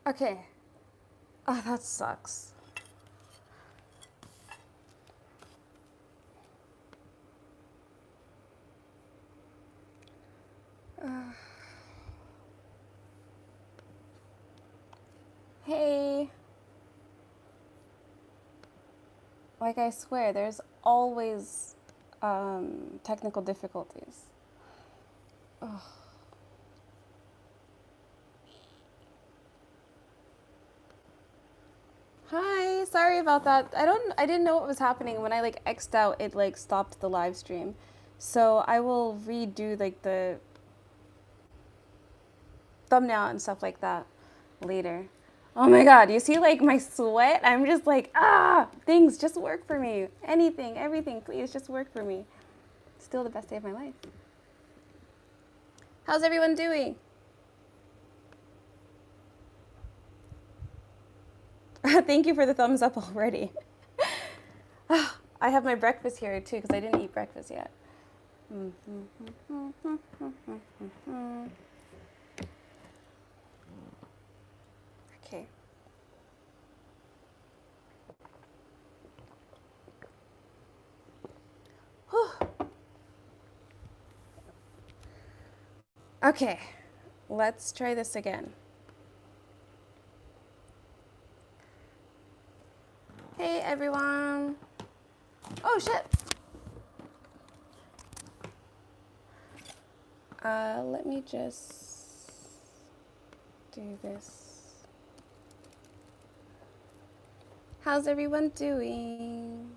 Okay. Oh, that sucks. Hey. Like I swear, there's always technical difficulties. Ugh. Hi, sorry about that. I didn't know what was happening when I like X'd out. It like stopped the live stream, so I will redo like the thumbnail and stuff like that later. Oh my God, you see like my sweat? I'm just like, things just work for me. Anything, everything, please just work for me. Still the best day of my life. How's everyone doing? Thank you for the thumbs up already. I have my breakfast here too because I didn't eat breakfast yet. Okay. Okay, let's try this again. Hey everyone. Oh shit. Let me just do this. How's everyone doing?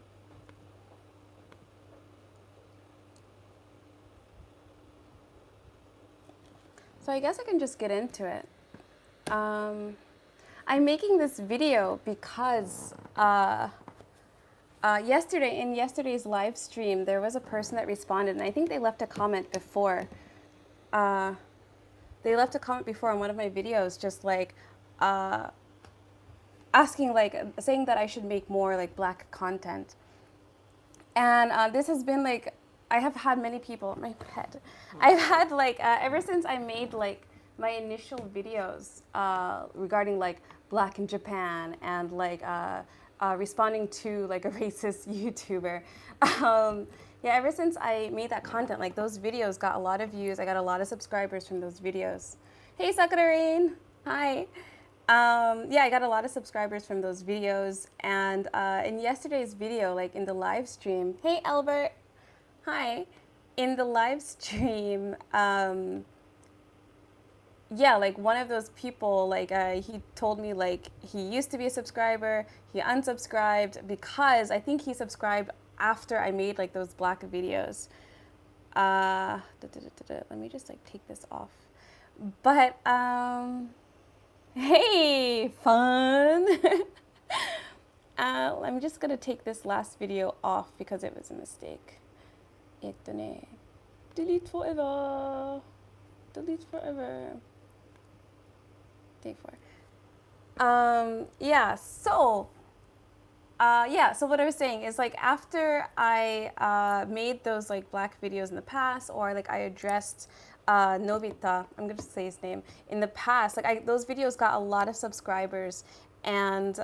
So I guess I can just get into it. I'm making this video because in yesterday's live stream, there was a person that responded, and I think they left a comment before. They left a comment before on one of my videos, just like asking, like, saying that I should make more like Black content. And this has been like, I have had many people in my head. I've had like, ever since I made like my initial videos regarding like Black in Japan and like responding to like a racist YouTuber. Yeah, ever since I made that content, like those videos got a lot of views. I got a lot of subscribers from those videos. Hey, Sakura Rain. Hi. Yeah, I got a lot of subscribers from those videos. And in yesterday's video, like in the live stream, hey, Albert. Hi. In the live stream, yeah, like one of those people, like he told me like he used to be a subscriber, he unsubscribed because I think he subscribed after I made like those Black videos. Let me just like take this off. But hey, fun. I'm just gonna take this last video off because it was a mistake. Delete forever. Delete forever. Day 4. Yeah, so what I was saying is like after I made those like Black videos in the past, or like I addressed Nobita, I'm gonna say his name, in the past, like those videos got a lot of subscribers, and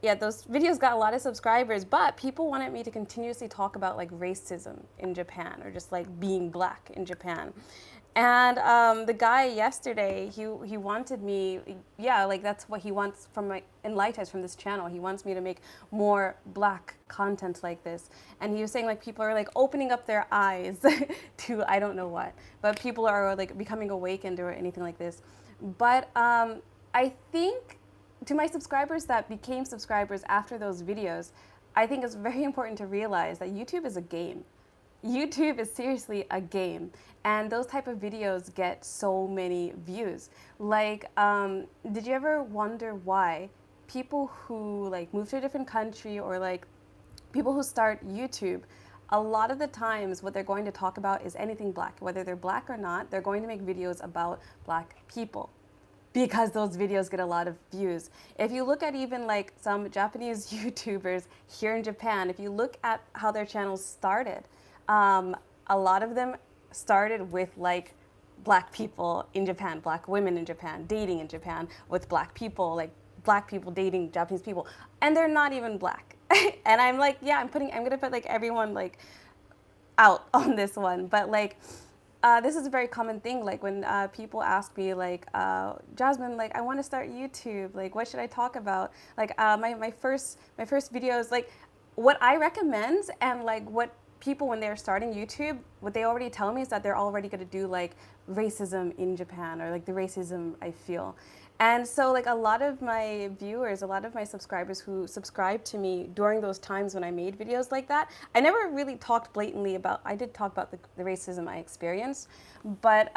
yeah, those videos got a lot of subscribers, but people wanted me to continuously talk about like racism in Japan or just like being Black in Japan. And the guy yesterday, he wanted me, yeah, like that's what he wants from my ENLIGHTIZE, from this channel. He wants me to make more Black content like this. And he was saying like people are like opening up their eyes to I don't know what, but people are like becoming awakened or anything like this. But I think to my subscribers that became subscribers after those videos, I think it's very important to realize that YouTube is a game. YouTube is seriously a game, and those type of videos get so many views. Like, did you ever wonder why people who like move to a different country, or like people who start YouTube, a lot of the times what they're going to talk about is anything Black, whether they're Black or not, they're going to make videos about Black people, because those videos get a lot of views. If you look at even like some Japanese YouTubers here in Japan, if you look at how their channels started, a lot of them started with like black people in Japan, black women in Japan, dating in Japan with black people, like black people dating Japanese people, and they're not even black. And I'm like, yeah, I'm gonna put like everyone like out on this one, but like this is a very common thing. Like when people ask me, like, Jasmine, like I want to start YouTube. Like, what should I talk about? Like, my first videos, like, what I recommend and like what people when they're starting YouTube, what they already tell me is that they're already going to do like racism in Japan or like the racism I feel. And so like a lot of my viewers, a lot of my subscribers who subscribed to me during those times when I made videos like that, I never really talked blatantly about, I did talk about the racism I experienced, but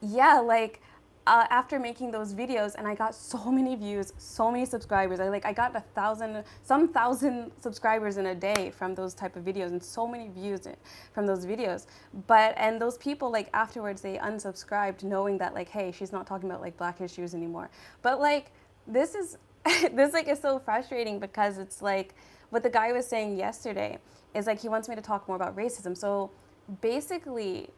yeah, like after making those videos, and I got so many views, so many subscribers. I got 1,000 subscribers in a day from those type of videos, and so many views from those videos. And those people like afterwards they unsubscribed, knowing that like, hey, she's not talking about like black issues anymore. But like this is this like is so frustrating because it's like what the guy was saying yesterday is like he wants me to talk more about racism. So basically,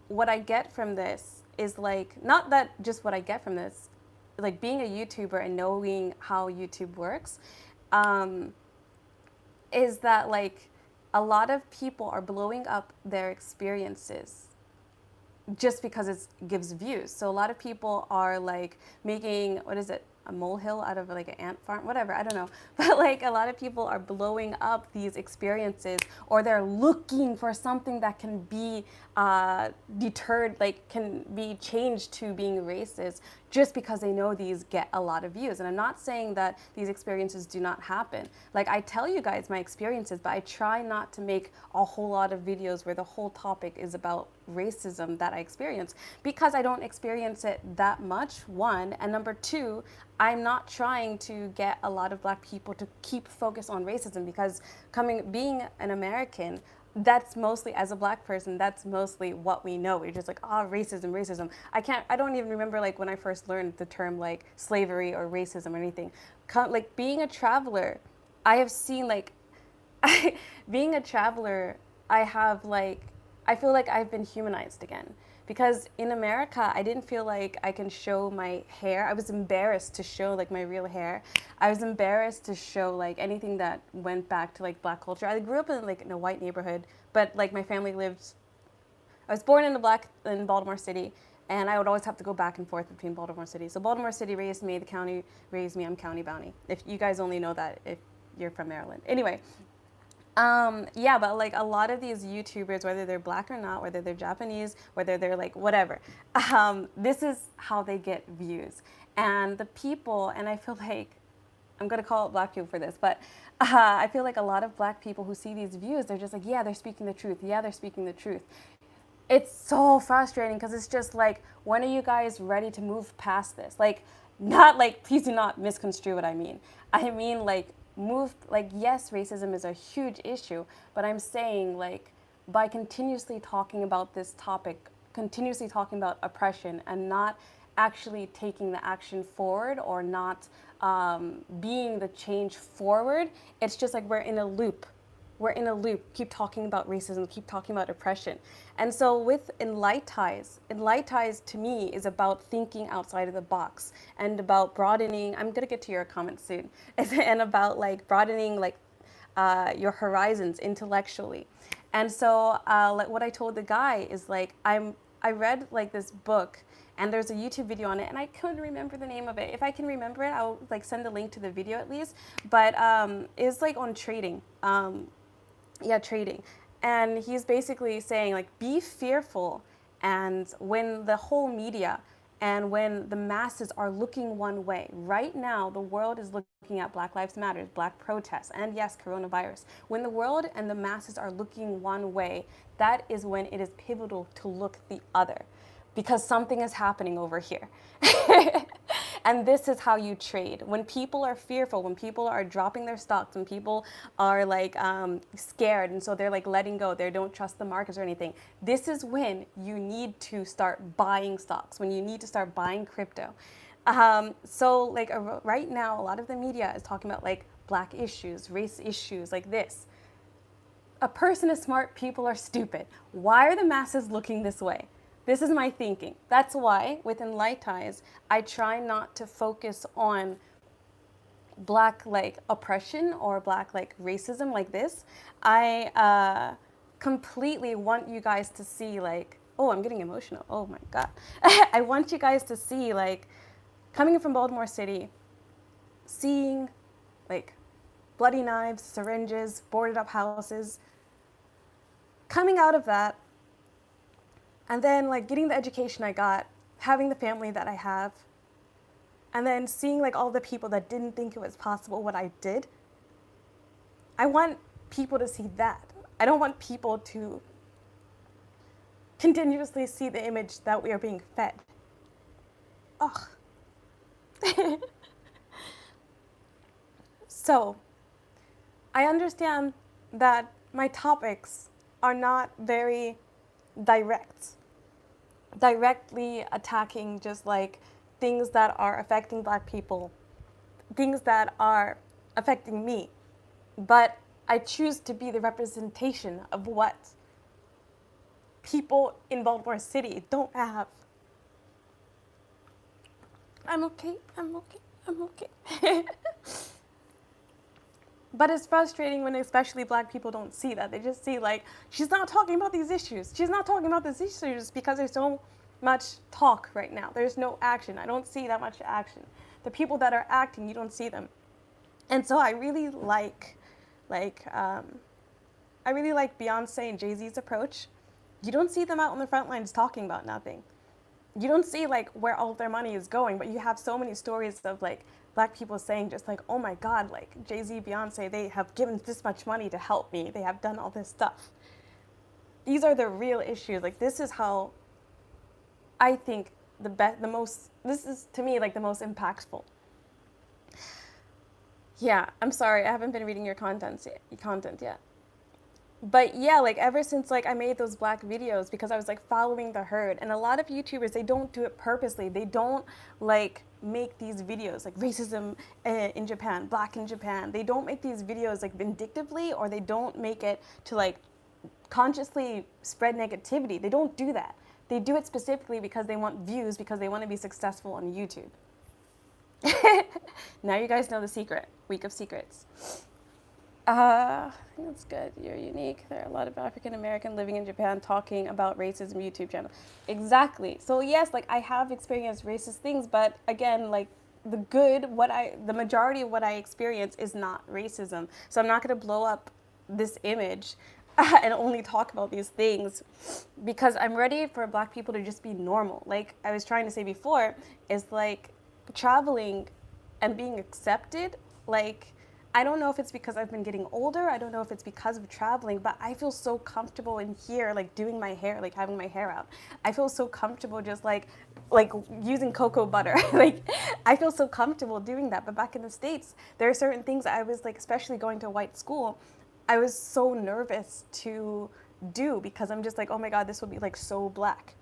what I get from this is like, not that just what I get from this, like being a YouTuber and knowing how YouTube works, is that like a lot of people are blowing up their experiences just because it gives views. So a lot of people are like making, what is it, a molehill out of like an ant farm, whatever, I don't know. But like a lot of people are blowing up these experiences, or they're looking for something that can be deterred, like can be changed to being racist just because they know these get a lot of views. And I'm not saying that these experiences do not happen. Like I tell you guys my experiences, but I try not to make a whole lot of videos where the whole topic is about racism that I experience, because I don't experience it that much, one, and number two, I'm not trying to get a lot of black people to keep focus on racism, because being an American, that's mostly, as a black person, that's mostly what we know. We're just like, oh, racism, racism. I don't even remember like when I first learned the term like slavery or racism or anything. Like being a traveler, I have seen like, being a traveler, I feel like I've been humanized again. Because in America, I didn't feel like I can show my hair. I was embarrassed to show like my real hair. I was embarrassed to show like anything that went back to like black culture. I grew up in a white neighborhood, but like my family I was born in Baltimore City, and I would always have to go back and forth between Baltimore City. So Baltimore City raised me, the county raised me, I'm County Bounty. If you guys only know that if you're from Maryland. Anyway. Yeah, but like a lot of these YouTubers, whether they're black or not, whether they're Japanese, whether they're like whatever, this is how they get views. And the people, and I feel like, I'm gonna call it black people for this, but I feel like a lot of black people who see these views, they're just like, yeah, they're speaking the truth. Yeah, they're speaking the truth. It's so frustrating because it's just like, when are you guys ready to move past this? Like, not like, please do not misconstrue what I mean. I mean like, yes, racism is a huge issue, but I'm saying like by continuously talking about this topic, continuously talking about oppression and not actually taking the action forward, or not being the change forward, it's just like we're in a loop. We're in a loop, keep talking about racism, keep talking about oppression. And so with ENLIGHTIZE to me is about thinking outside of the box and about broadening, I'm gonna get to your comments soon, and about like broadening like your horizons intellectually. And so like what I told the guy is like, I read like this book, and there's a YouTube video on it, and I couldn't remember the name of it. If I can remember it, I'll like send a link to the video at least. But it's like on trading. Yeah, trading. And he's basically saying like, be fearful. And when the whole media and when the masses are looking one way, right now the world is looking at Black Lives Matter, Black protests, and yes, coronavirus. When the world and the masses are looking one way, that is when it is pivotal to look the other, because something is happening over here. And this is how you trade. When people are fearful, when people are dropping their stocks, when people are like scared, and so they're like letting go, they don't trust the markets or anything, this is when you need to start buying stocks, when you need to start buying crypto. So like right now, a lot of the media is talking about like black issues, race issues, like this. A person is smart, people are stupid. Why are the masses looking this way? This is my thinking. That's why with ENLIGHTIZE, I try not to focus on black like oppression or black like racism like this. I completely want you guys to see like, oh, I'm getting emotional. Oh my God. I want you guys to see like coming from Baltimore City, seeing like bloody knives, syringes, boarded up houses, coming out of that, and then like getting the education I got, having the family that I have, and then seeing like all the people that didn't think it was possible what I did. I want people to see that. I don't want people to continuously see the image that we are being fed. Ugh. So, I understand that my topics are not very directly attacking just like things that are affecting Black people, things that are affecting me. But I choose to be the representation of what people in Baltimore City don't have. I'm okay. But it's frustrating when especially Black people don't see that. They just see like, she's not talking about these issues. She's not talking about these issues because there's so much talk right now. There's no action. I don't see that much action. The people that are acting, you don't see them. And so I really like Beyonce and Jay-Z's approach. You don't see them out on the front lines talking about nothing. You don't see like where all their money is going, but you have so many stories of like Black people saying just like, oh my God, like Jay-Z, Beyonce, they have given this much money to help me. They have done all this stuff. These are the real issues. Like this is how I think this is to me like the most impactful. Yeah, I'm sorry, I haven't been reading your content yet. But yeah, like ever since like I made those Black videos because I was like following the herd, and a lot of YouTubers, they don't do it purposely. They don't like make these videos like racism in Japan, Black in Japan. They don't make these videos like vindictively, or they don't make it to like consciously spread negativity. They don't do that. They do it specifically because they want views, because they want to be successful on YouTube. Now you guys know the secret. Week of secrets. I think that's good. You're unique. There are a lot of African American living in Japan talking about racism YouTube channel. Exactly. So yes, like I have experienced racist things, but again, like the majority of what I experience is not racism. So I'm not going to blow up this image and only talk about these things because I'm ready for Black people to just be normal. Like I was trying to say before, is like traveling and being accepted, like I don't know if it's because I've been getting older. I don't know if it's because of traveling, but I feel so comfortable in here, like doing my hair, like having my hair out. I feel so comfortable just like using cocoa butter. Like I feel so comfortable doing that. But back in the States, there are certain things I was like, especially going to a white school, I was so nervous to do because I'm just like, oh my God, this would be like so Black.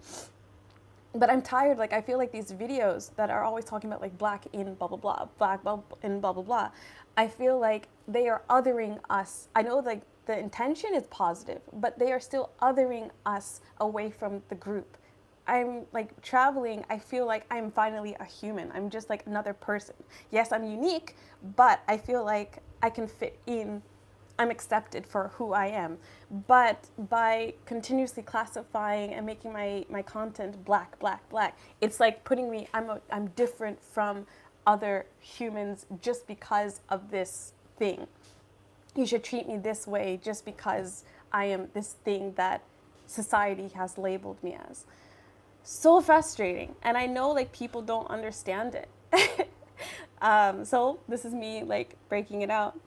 But I'm tired, like I feel like these videos that are always talking about like Black in blah, blah, blah, Black in blah, blah, blah, I feel like they are othering us. I know like the intention is positive, but they are still othering us away from the group. I'm like traveling, I feel like I'm finally a human. I'm just like another person. Yes, I'm unique, but I feel like I can fit in. I'm accepted for who I am. But by continuously classifying and making my content Black, it's like putting me, I'm different from other humans just because of this thing. You should treat me this way just because I am this thing that society has labeled me as. So frustrating. And I know like people don't understand it. So this is me like breaking it out.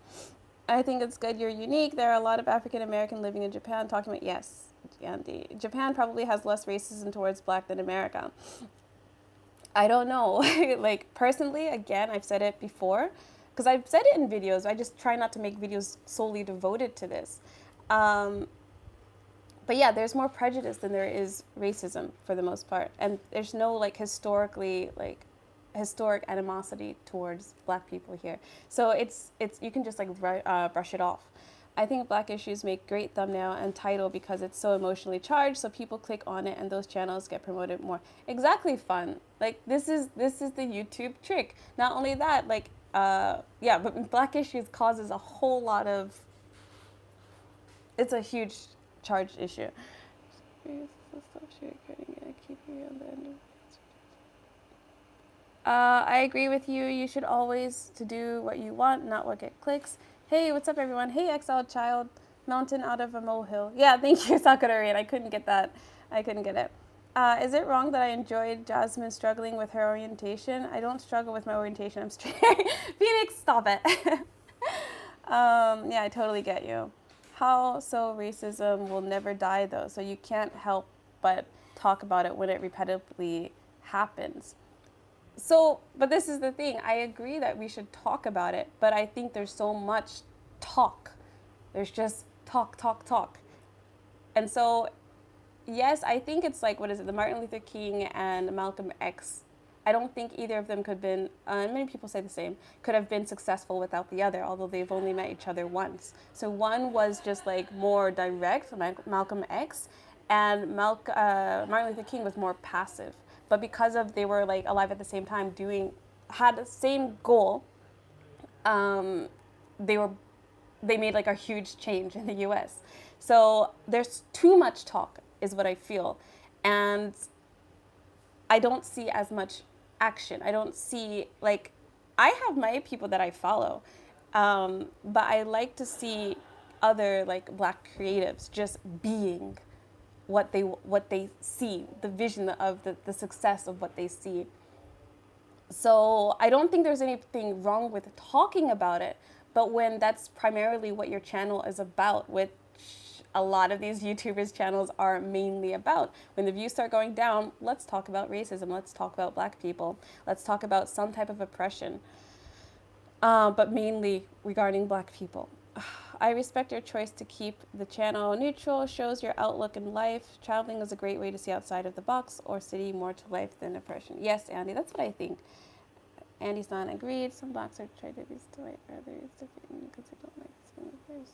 I think it's good. You're unique. There are a lot of African American living in Japan talking about, yes, Andy. Japan probably has less racism towards Black than America. I don't know. Like personally, again, I've said it before because I've said it in videos. I just try not to make videos solely devoted to this. But yeah, there's more prejudice than there is racism for the most part. And there's no like historic animosity towards Black people here. So it's you can just like brush it off. I think Black issues make great thumbnail and title because it's so emotionally charged, so people click on it and those channels get promoted more. Exactly, fun. Like this is the YouTube trick. Not only that, like yeah, but Black issues causes a whole lot of. It's a huge charged issue. I agree with you. You should always to do what you want, not what get clicks. Hey, what's up, everyone? Hey, exiled child, mountain out of a molehill. Yeah, thank you, Sakura. I couldn't get that. I couldn't get it. Is it wrong that I enjoyed Jasmine struggling with her orientation? I don't struggle with my orientation. I'm straight. Phoenix, stop it. Yeah, I totally get you. How so racism will never die, though, so you can't help but talk about it when it repetitively happens. So, but this is the thing. I agree that we should talk about it, but I think there's so much talk. There's just talk, talk, talk. And so, yes, I think it's like, what is it, the Martin Luther King and Malcolm X. I don't think either of them could have been, many people say the same, could have been successful without the other, although they've only met each other once. So one was just like more direct, Malcolm X, and Martin Luther King was more passive. But because of they were like alive at the same time, had the same goal, they made like a huge change in the U.S. So there's too much talk, is what I feel, and I don't see as much action. I don't see, like, I have my people that I follow, but I like to see other like Black creatives just being what they see, the vision of the success of what they see. So I don't think there's anything wrong with talking about it, but when that's primarily what your channel is about, which a lot of these YouTubers' channels are mainly about. When the views start going down, let's talk about racism, let's talk about Black people, let's talk about some type of oppression, but mainly regarding Black people. I respect your choice to keep the channel neutral, shows your outlook in life. Traveling is a great way to see outside of the box or city, more to life than oppression. Yes, Andy, that's what I think. Andy's not agreed. Some Blacks are trying to be white, others different because they don't like skin of theirs.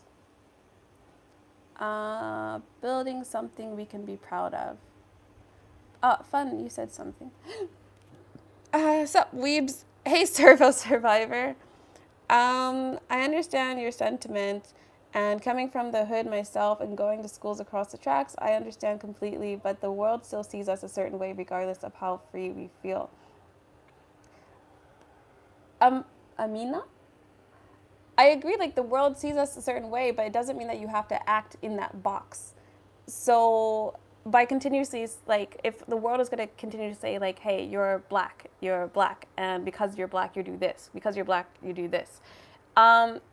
Building something we can be proud of. Oh, fun, you said something. Sup, weebs? Hey, Servo Survivor. I understand your sentiment, and coming from the hood myself and going to schools across the tracks, I understand completely, but the world still sees us a certain way regardless of how free we feel. Amina? I agree, like, the world sees us a certain way, but it doesn't mean that you have to act in that box. So by continuously, like, if the world is going to continue to say, like, hey, you're black, and because you're black, you do this, because you're black, you do this.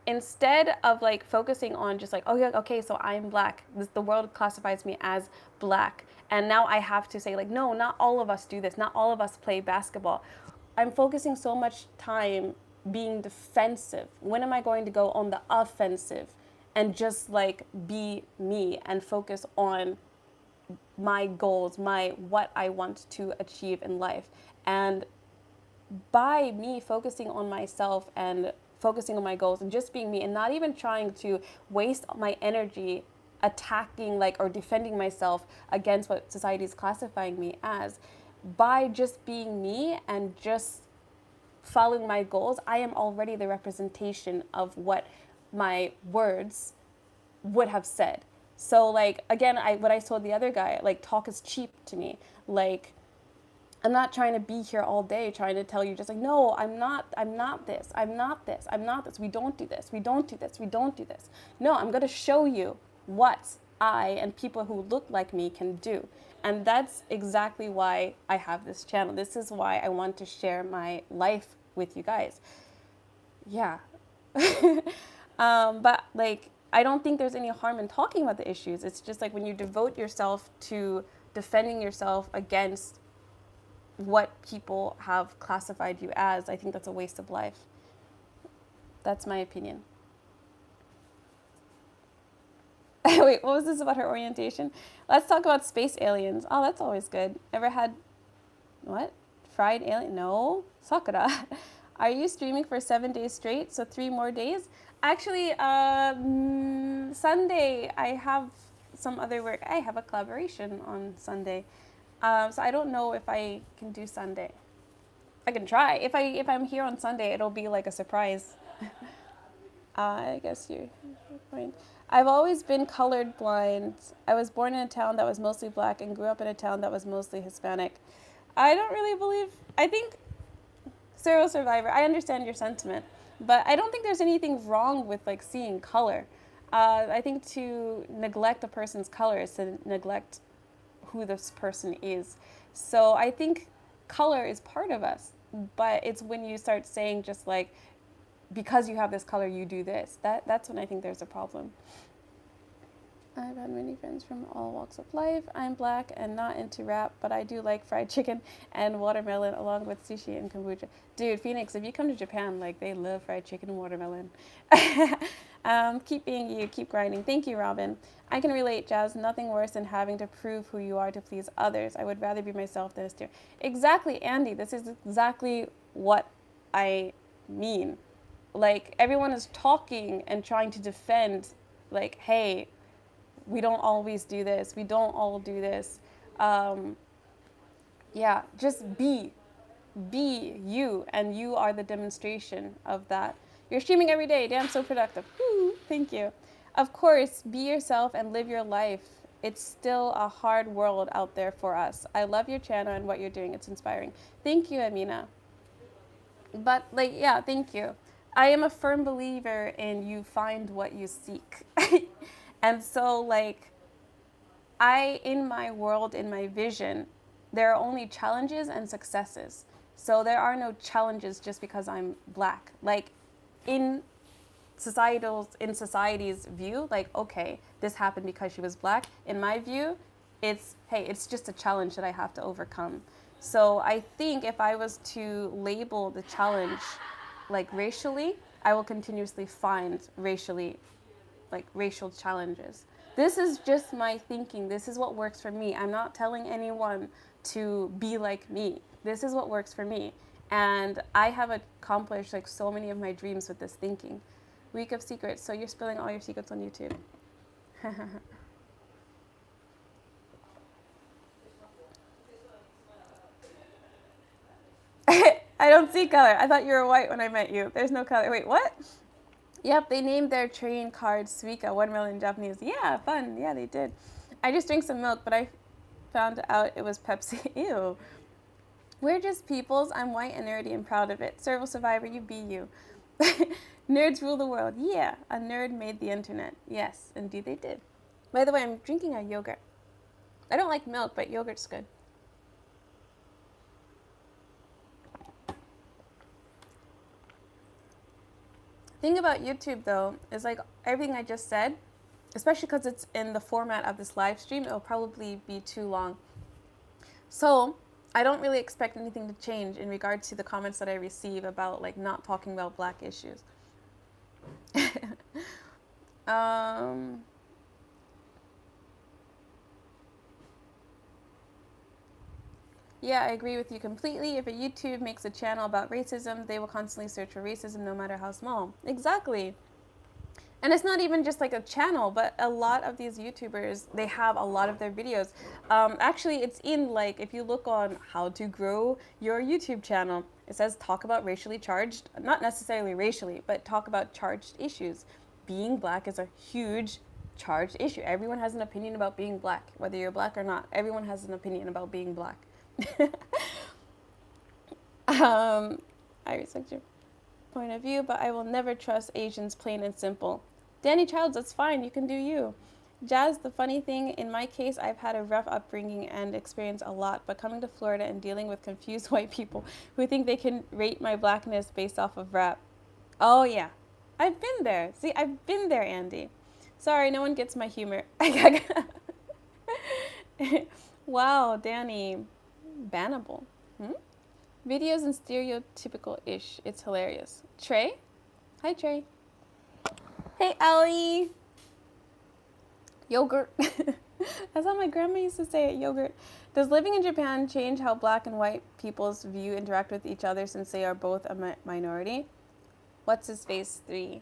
Instead of like focusing on just like, oh yeah, okay, so I'm black, the world classifies me as black, and now I have to say like, no, not all of us do this, not all of us play basketball. I'm focusing so much time being defensive. When am I going to go on the offensive and just like be me and focus on my goals, what I want to achieve in life? And by me focusing on myself and focusing on my goals and just being me and not even trying to waste my energy attacking like or defending myself against what society is classifying me as, by just being me and just following my goals, I am already the representation of what my words would have said. So like, again, what I told the other guy, like, talk is cheap to me. Like, I'm not trying to be here all day trying to tell you just like, no, I'm not this, we don't do this, we don't do this, we don't do this. No, I'm going to show you what I and people who look like me can do. And that's exactly why I have this channel. This is why I want to share my life with you guys. Yeah. But like, I don't think there's any harm in talking about the issues. It's just like when you devote yourself to defending yourself against what people have classified you as, I think that's a waste of life. That's my opinion. Wait, what was this about her orientation? Let's talk about space aliens. Oh, that's always good. Ever had, what? Fried alien? No. Sakura. Are you streaming for 7 days straight? So 3 more days? Actually, Sunday, I have some other work. I have a collaboration on Sunday. So I don't know if I can do Sunday. I can try. If I'm here on Sunday, it'll be like a surprise. I guess your point. I've always been colorblind. I was born in a town that was mostly black and grew up in a town that was mostly Hispanic. I don't really believe. I think serial survivor. I understand your sentiment, but I don't think there's anything wrong with like seeing color. I think to neglect a person's color is to neglect who this person is. So I think color is part of us, but it's when you start saying just like, because you have this color, you do this. That's when I think there's a problem. I've had many friends from all walks of life. I'm black and not into rap, but I do like fried chicken and watermelon along with sushi and kombucha. Dude, Phoenix, if you come to Japan, like they love fried chicken and watermelon. Keep being you, keep grinding. Thank you, Robin. I can relate, Jazz. Nothing worse than having to prove who you are to please others. I would rather be myself than a steer. Exactly, Andy. This is exactly what I mean. Like, everyone is talking and trying to defend, like, hey, we don't always do this. We don't all do this. Yeah, just be you, and you are the demonstration of that. You're streaming every day. Damn, so productive. Woo, thank you. Of course, be yourself and live your life. It's still a hard world out there for us. I love your channel and what you're doing. It's inspiring. Thank you, Amina. But, like, yeah, thank you. I am a firm believer in you find what you seek. And so, like, in my world, in my vision, there are only challenges and successes. So there are no challenges just because I'm black. Like, in society's view, like, okay, this happened because she was black. In my view, it's, hey, it's just a challenge that I have to overcome. So I think if I was to label the challenge like racially, I will continuously find racial challenges. This is just my thinking. This is what works for me. I'm not telling anyone to be like me. This is what works for me. And I have accomplished like so many of my dreams with this thinking. Week of secrets. So you're spilling all your secrets on YouTube. I don't see color. I thought you were white when I met you. There's no color. Wait, what? Yep, they named their train card Suika, watermelon in Japanese. Yeah, fun. Yeah, they did. I just drank some milk, but I found out it was Pepsi. Ew. We're just peoples. I'm white and nerdy and proud of it. Serval survivor, you be you. Nerds rule the world. Yeah, a nerd made the internet. Yes, indeed they did. By the way, I'm drinking a yogurt. I don't like milk, but yogurt's good. Thing about YouTube though is like everything I just said, especially because it's in the format of this live stream, it'll probably be too long. So I don't really expect anything to change in regard to the comments that I receive about like not talking about black issues. Yeah, I agree with you completely. If a YouTube makes a channel about racism, they will constantly search for racism no matter how small. Exactly. And it's not even just like a channel, but a lot of these YouTubers, they have a lot of their videos. Actually, it's in like, if you look on how to grow your YouTube channel, it says talk about racially charged, not necessarily racially, but talk about charged issues. Being black is a huge charged issue. Everyone has an opinion about being black, whether you're black or not. Everyone has an opinion about being black. I respect your point of view, but I will never trust Asians, plain and simple. Danny Childs, that's fine. You can do you. Jazz, the funny thing, in my case, I've had a rough upbringing and experienced a lot, but coming to Florida and dealing with confused white people who think they can rate my blackness based off of rap. Oh, yeah. I've been there. See, I've been there, Andy. Sorry, no one gets my humor. Wow, Danny. Bannable. Videos and stereotypical-ish. It's hilarious. Trey? Hi, Trey. Hey, Ellie. Yogurt. That's how my grandma used to say it, yogurt. Does living in Japan change how black and white people's view interact with each other since they are both a minority? What's his face 3?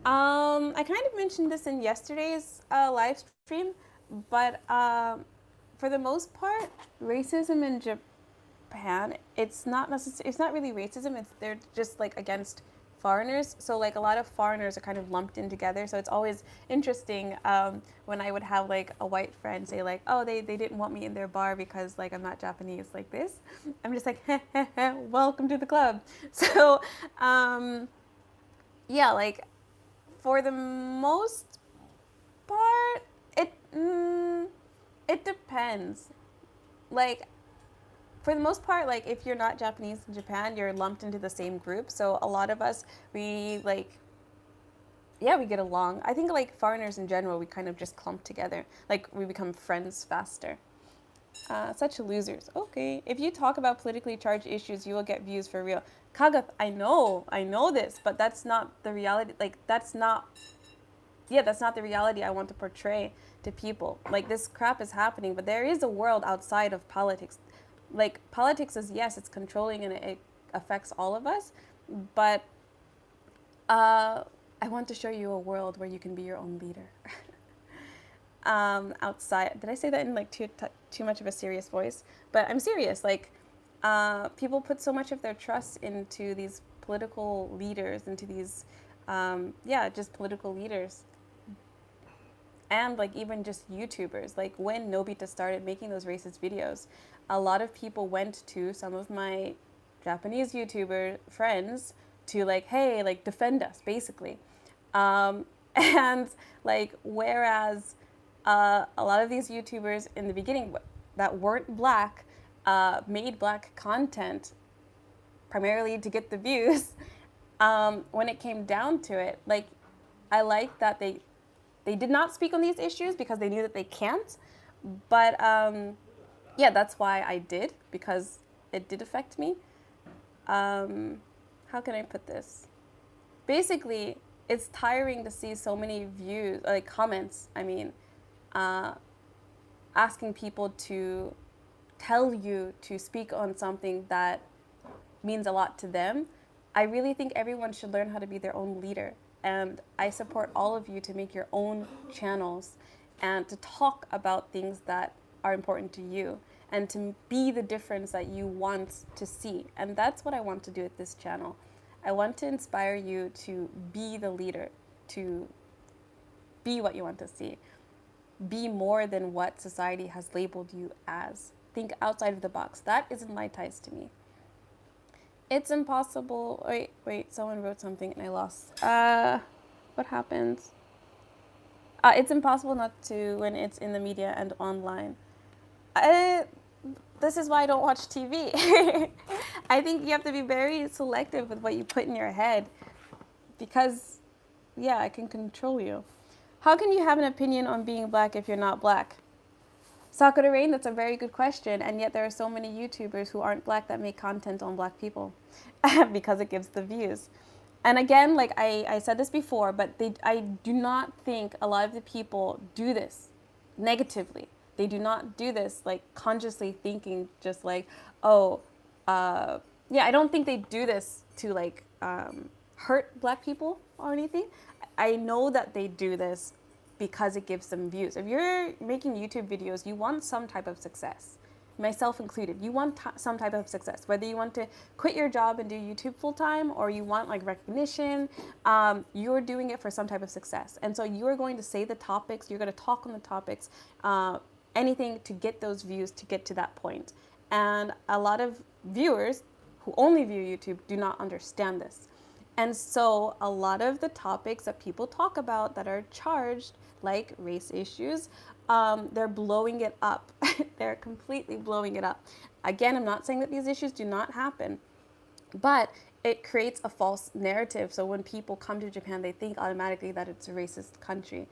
I kind of mentioned this in yesterday's live stream, but for the most part, racism in Japan, it's not necessarily, it's not really racism. It's they're just like against foreigners. So like a lot of foreigners are kind of lumped in together. So it's always interesting when I would have like a white friend say like, oh, they didn't want me in their bar because like I'm not Japanese like this. I'm just like, welcome to the club. So yeah, like for the most part, it depends. Like for the most part, like if you're not Japanese in Japan, you're lumped into the same group. So a lot of us, we like, yeah, we get along. I think like foreigners in general, we kind of just clump together. Like we become friends faster. Such losers. Okay, if you talk about politically charged issues, you will get views for real. Kagath, I know this, but that's not the reality. Like that's not, yeah, that's not the reality I want to portray to people. Like this crap is happening, but there is a world outside of politics. Like politics is, yes, it's controlling and it affects all of us, but I want to show you a world where you can be your own leader. Outside, did I say that in like too much of a serious voice? But I'm serious. Like people put so much of their trust into these political leaders, into these yeah, just political leaders, and like even just YouTubers. Like when Nobita started making those racist videos, a lot of people went to some of my Japanese YouTuber friends to like, hey, like defend us, basically. And like, whereas a lot of these YouTubers in the beginning that weren't black made black content primarily to get the views. When it came down to it, like, I like that they did not speak on these issues because they knew that they can't. But yeah, that's why I did, because it did affect me. How can I put this? Basically, it's tiring to see so many views, like comments, I mean, asking people to tell you to speak on something that means a lot to them. I really think everyone should learn how to be their own leader. And I support all of you to make your own channels and to talk about things that are important to you and to be the difference that you want to see. And that's what I want to do with this channel. I want to inspire you to be the leader, to be what you want to see. Be more than what society has labeled you as. Think outside of the box. That is ENLIGHTIZE to me. It's impossible. Wait, someone wrote something and I lost. What happens? It's impossible not to when it's in the media and online. This is why I don't watch TV. I think you have to be very selective with what you put in your head because, yeah, I can control you. How can you have an opinion on being black if you're not black? Sakura Rain, that's a very good question, and yet there are so many YouTubers who aren't black that make content on black people because it gives the views. And again, like I said this before, but I do not think a lot of the people do this negatively. They do not do this like consciously thinking just like, oh, yeah, I don't think they do this to like hurt black people or anything. I know that they do this because it gives them views. If you're making YouTube videos, you want some type of success, myself included. You want some type of success, whether you want to quit your job and do YouTube full time or you want like recognition, you're doing it for some type of success. And so you're going to say the topics, you're going to talk on the topics, anything to get those views, to get to that point. And a lot of viewers who only view YouTube do not understand this. And so a lot of the topics that people talk about that are charged, like race issues, they're blowing it up. They're completely blowing it up. Again, I'm not saying that these issues do not happen, but it creates a false narrative. So when people come to Japan, they think automatically that it's a racist country.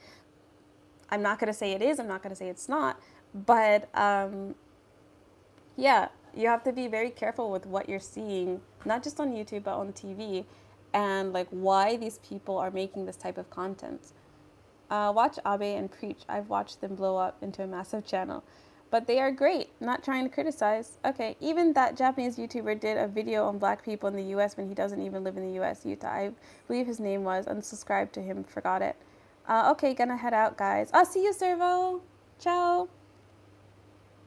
I'm not going to say it is. I'm not going to say it's not. But yeah, you have to be very careful with what you're seeing, not just on YouTube, but on TV, and like why these people are making this type of content. Watch Abe and Preach. I've watched them blow up into a massive channel. but they are great. Not trying to criticize. Okay, even that Japanese YouTuber did a video on black people in the US when he doesn't even live in the US, Utah. I believe his name was. Unsubscribed to him, forgot it. Okay, gonna head out, guys. I'll see you, Servo. Ciao.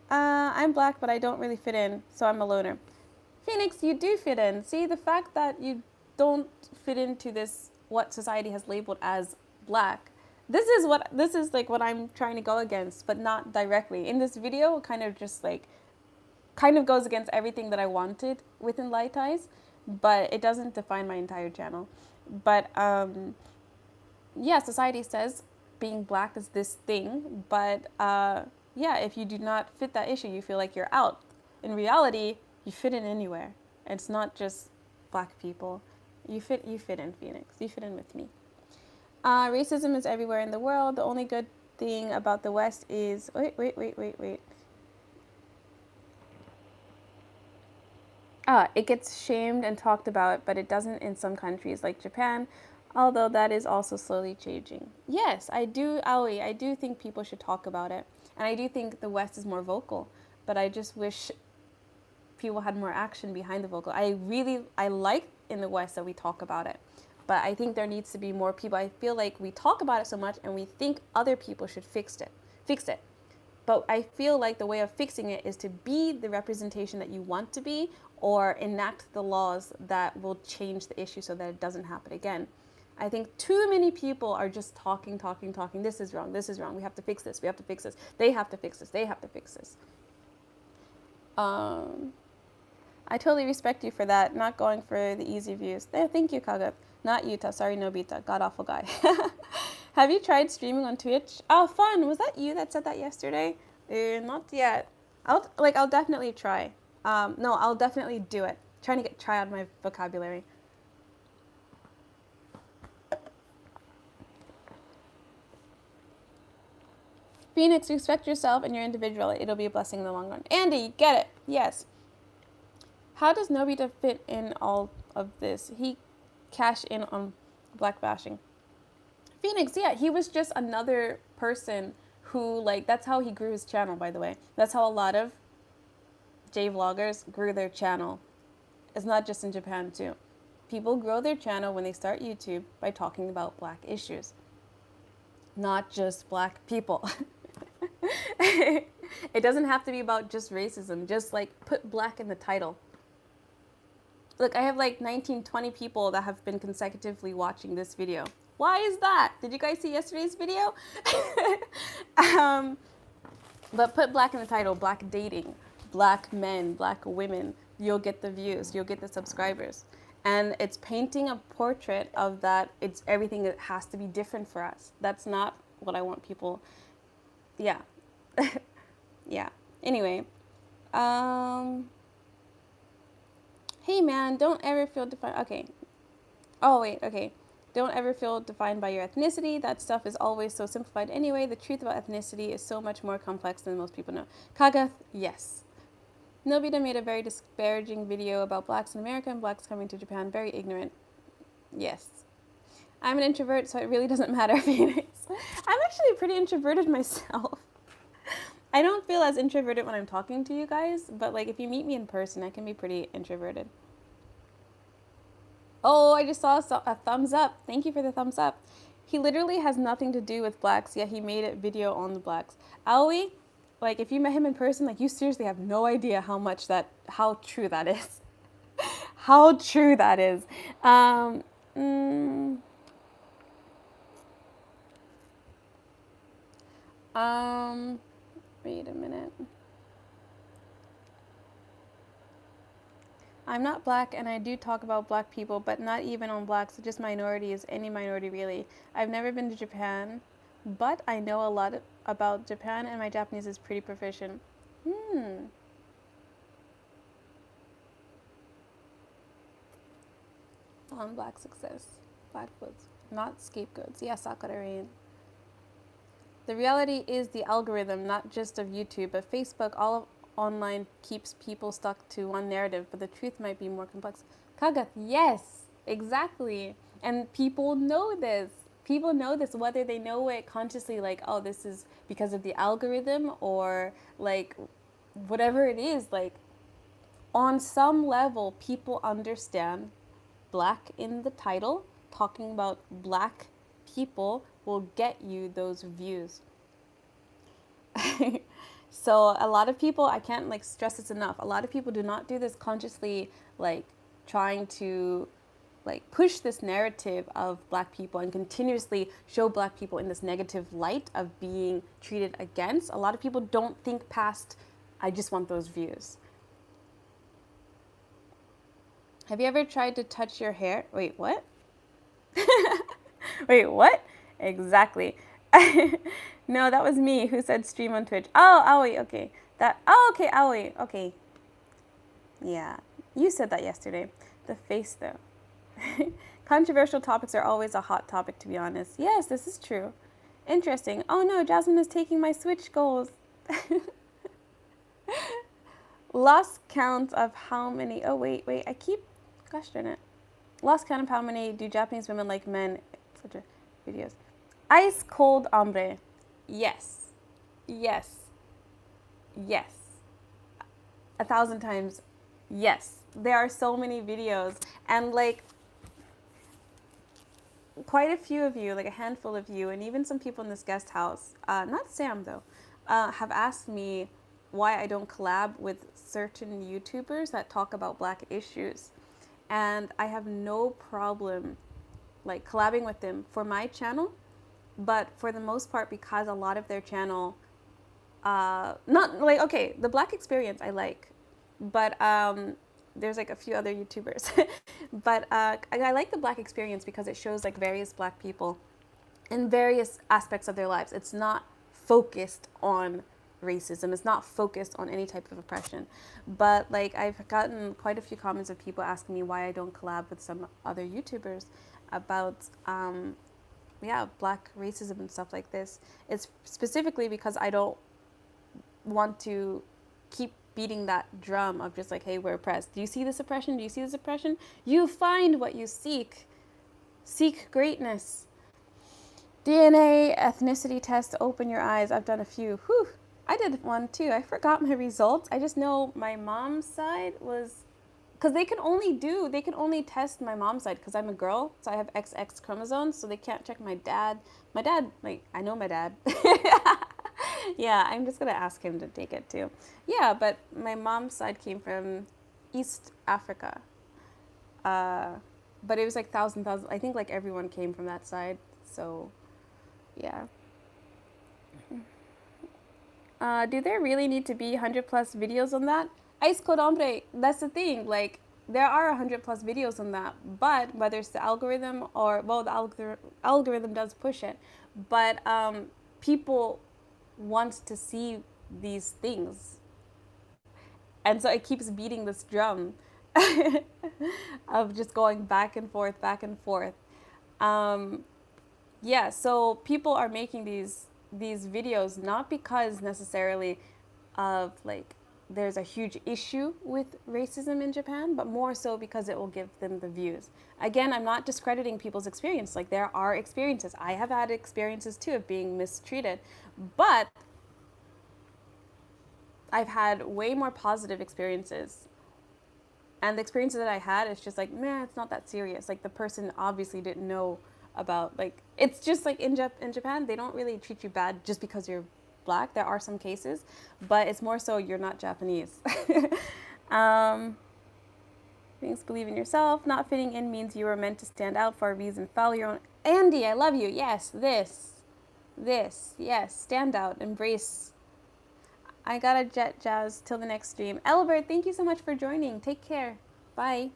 I'm black, but I don't really fit in, so I'm a loner. Phoenix, you do fit in. See, the fact that you don't fit into this, what society has labeled as black, this is like what I'm trying to go against, but not directly. In this video, it kind of just like, kind of goes against everything that I wanted with ENLIGHTIZE, but it doesn't define my entire channel. But yeah, society says being black is this thing, but yeah, if you do not fit that issue, you feel like you're out. In reality, you fit in anywhere. It's not just black people. You fit in, Phoenix. You fit in with me. Racism is everywhere in the world. The only good thing about the West is... Wait. It gets shamed and talked about, but it doesn't in some countries like Japan, although that is also slowly changing. Yes, I do, Aoi, I do think people should talk about it. And I do think the West is more vocal, but I just wish people had more action behind the vocal. I like in the West that we talk about it, but I think there needs to be more people. I feel like we talk about it so much and we think other people should fix it. But I feel like the way of fixing it is to be the representation that you want to be, or enact the laws that will change the issue so that it doesn't happen again. I think too many people are just talking. This is wrong. We have to fix this. We have to fix this. They have to fix this. They have to fix this. I totally respect you for that. Not going for the easy views. Thank you, Kaga. Not Utah. Sorry, Nobita. God awful guy. Have you tried streaming on Twitch? Oh, fun. Was that you that said that yesterday? Not yet. I'll definitely try. No, I'll definitely do it. Trying to try out my vocabulary. Phoenix, respect yourself and your individuality. It'll be a blessing in the long run. Andy, get it. Yes. How does Nobita fit in all of this? He cashed in on black bashing. Phoenix, yeah, he was just another person who, like, that's how he grew his channel, by the way. That's how a lot of J-vloggers grew their channel. It's not just in Japan, too. People grow their channel when they start YouTube by talking about black issues. Not just black people. It doesn't have to be about just racism. Just, like, put black in the title. Look, I have, like, 19, 20 people that have been consecutively watching this video. Why is that? Did you guys see yesterday's video? But put black in the title, black dating, black men, black women. You'll get the views, you'll get the subscribers. And it's painting a portrait of that it's everything that has to be different for us. That's not what I want people, yeah. Yeah, anyway. Hey man, don't ever feel defined, okay. Oh wait, okay. Don't ever feel defined by your ethnicity. That stuff is always so simplified anyway. The truth about ethnicity is so much more complex than most people know. Kagath, yes. Nobita made a very disparaging video about blacks in America and blacks coming to Japan. Very ignorant. Yes. I'm an introvert, so it really doesn't matter, Phoenix. I'm actually pretty introverted myself. I don't feel as introverted when I'm talking to you guys, but like if you meet me in person, I can be pretty introverted. Oh, I just saw a thumbs up. Thank you for the thumbs up. He literally has nothing to do with blacks, yet he made a video on the blacks. Aoi, like if you met him in person, like you seriously have no idea how true that is. How true that is. Wait a minute. I'm not black and I do talk about black people, but not even on blacks, just minorities, any minority really. I've never been to Japan, but I know a lot about Japan and my Japanese is pretty proficient. On black success, black votes, not scapegoats. Yeah, Sakura Rain. The reality is the algorithm, not just of YouTube, but Facebook, all of online keeps people stuck to one narrative, but the truth might be more complex. Kagath, yes, exactly. And people know this. People know this, whether they know it consciously, like, oh, this is because of the algorithm, or like whatever it is, like on some level, people understand black in the title, talking about black people will get you those views. So a lot of people, I can't like stress this enough, a lot of people do not do this consciously, like trying to like push this narrative of black people and continuously show black people in this negative light of being treated against. A lot of people don't think past, I just want those views. Have you ever tried to touch your hair? Wait, what? Wait, what? Exactly. No, that was me who said stream on Twitch. Oh, Aoi, okay. Okay, Aoi, okay. Yeah, you said that yesterday. The face, though. Controversial topics are always a hot topic, to be honest. Yes, this is true. Interesting. Oh no, Jasmine is taking my Switch goals. Lost count of how many. Oh, wait. I keep questioning it. Lost count of how many do Japanese women like men, such videos. Ice cold hombre. Yes. 1,000 times. Yes. There are so many videos, and like quite a few of you, like a handful of you, and even some people in this guest house, not Sam though, have asked me why I don't collab with certain YouTubers that talk about black issues. And I have no problem like collabing with them for my channel, but for the most part, because a lot of their channel, not like, okay, the black experience I like, but there's like a few other YouTubers, but I like the black experience because it shows like various black people in various aspects of their lives. It's not focused on racism. It's not focused on any type of oppression. But like I've gotten quite a few comments of people asking me why I don't collab with some other YouTubers about black racism and stuff like this. It's specifically because I don't want to keep beating that drum of just like, hey, we're oppressed. Do you see this oppression? Do you see this oppression? You find what you seek. Seek greatness. DNA ethnicity test, open your eyes. I've done a few. Whew. I did one too. I forgot my results. I just know my mom's side was, because they can only test my mom's side because I'm a girl, so I have XX chromosomes, so they can't check my dad. My dad, like, I know my dad. Yeah, I'm just gonna ask him to take it too. Yeah, but my mom's side came from East Africa. But it was like thousand. I think like everyone came from that side. So, yeah. Do there really need to be 100+ videos on that? Ice Cold Hombre, that's the thing. Like, there are 100+ videos on that, but whether it's the algorithm or, well, the algorithm does push it, but people want to see these things. And so it keeps beating this drum of just going back and forth. Yeah, so people are making these videos not because necessarily of like there's a huge issue with racism in Japan, but more so because it will give them the views. Again, I'm not discrediting people's experience. Like, there are experiences. I have had experiences too of being mistreated, but I've had way more positive experiences. And the experiences that I had, it's just like, man, it's not that serious. Like, the person obviously didn't know about, like, it's just like in Japan, they don't really treat you bad just because you're black. There are some cases, but it's more so you're not Japanese. Things, believe in yourself. Not fitting in means you were meant to stand out for a reason. Follow your own. Andy, I love you. Yes, yes, stand out, embrace. I gotta jet jazz till the next stream. Elbert, thank you so much for joining. Take care. Bye.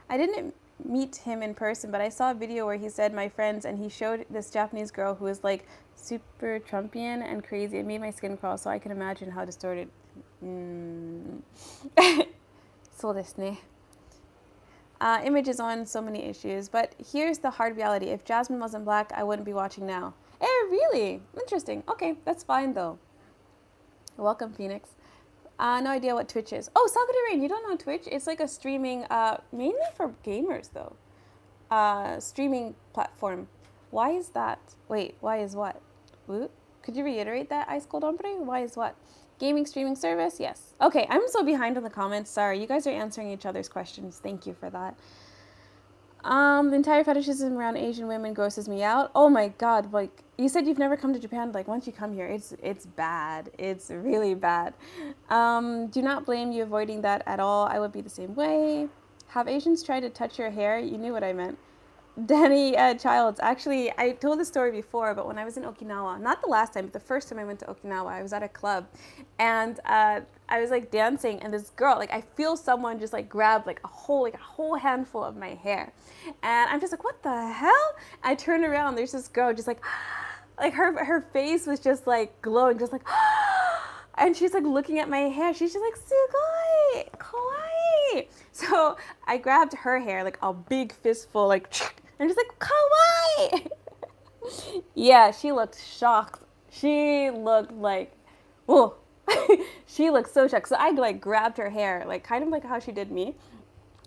I didn't meet him in person, but I saw a video where he said my friends, and he showed this Japanese girl who was like super Trumpian and crazy. It made my skin crawl, so I can imagine how distorted. そうですね. Images on so many issues, but here's the hard reality. If Jasmine wasn't black, I wouldn't be watching now. Really? Interesting. Okay, that's fine though. Welcome, Phoenix. No idea what Twitch is. Oh, Sakura Rain, you don't know Twitch? It's like a streaming, mainly for gamers though. Streaming platform. Why is that? Wait, why is what? Ooh, could you reiterate that, Ice Cold Hombre? Why is what? Gaming streaming service? Yes. Okay, I'm so behind in the comments. Sorry, you guys are answering each other's questions. Thank you for that. The entire fetishism around Asian women grosses me out. Oh my god, like you said you've never come to Japan, like once you come here, it's bad. It's really bad. Do not blame you avoiding that at all. I would be the same way. Have Asians tried to touch your hair? You knew what I meant. Danny Childs. Actually, I told the story before, but when I was in Okinawa, not the last time, but the first time I went to Okinawa, I was at a club, and I was like dancing, and this girl, like I feel someone just like grab like a whole handful of my hair, and I'm just like, what the hell? I turn around, there's this girl just like her face was just like glowing, just like, and she's like looking at my hair. She's just like, sugoi, kawaii. So I grabbed her hair, like a big fistful, like, and just like, kawaii. Yeah, she looked shocked. She looked like, whoa. She looked so shocked. So I like grabbed her hair, like kind of like how she did me.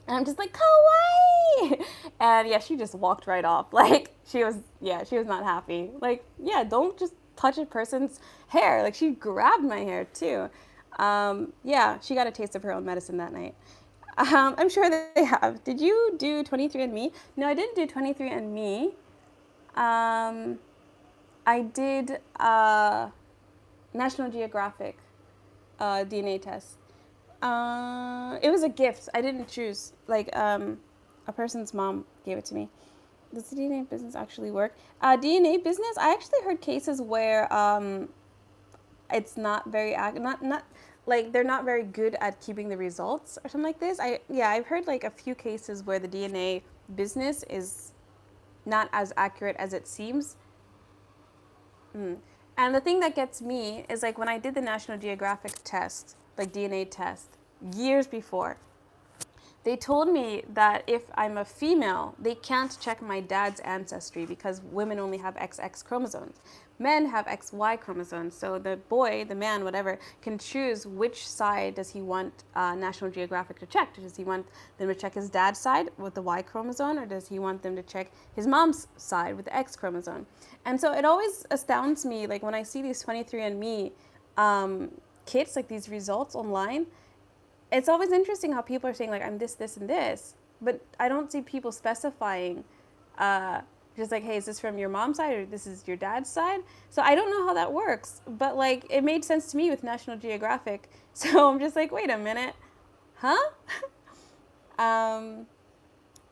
And I'm just like, kawaii. And yeah, she just walked right off. Like she was not happy. Like, yeah, don't just touch a person's hair. Like she grabbed my hair too. Yeah, she got a taste of her own medicine that night. I'm sure that they have. Did you do 23andMe? No, I didn't do 23andMe. I did National Geographic DNA test. It was a gift. I didn't choose. Like a person's mom gave it to me. Does the DNA business actually work? DNA business? I actually heard cases where it's not very not like they're not very good at keeping the results or something like this. I've heard like a few cases where the DNA business is not as accurate as it seems. And the thing that gets me is like when I did the National Geographic test, like DNA test, years before, they told me that if I'm a female, they can't check my dad's ancestry because women only have XX chromosomes. Men have XY chromosomes. So the boy, the man, whatever, can choose which side does he want National Geographic to check. Does he want them to check his dad's side with the Y chromosome, or does he want them to check his mom's side with the X chromosome? And so it always astounds me, like when I see these 23andMe kits, like these results online, it's always interesting how people are saying like I'm this, this, and this, but I don't see people specifying just like, hey, is this from your mom's side or this is your dad's side? So I don't know how that works, but like it made sense to me with National Geographic. So I'm just like, wait a minute, huh?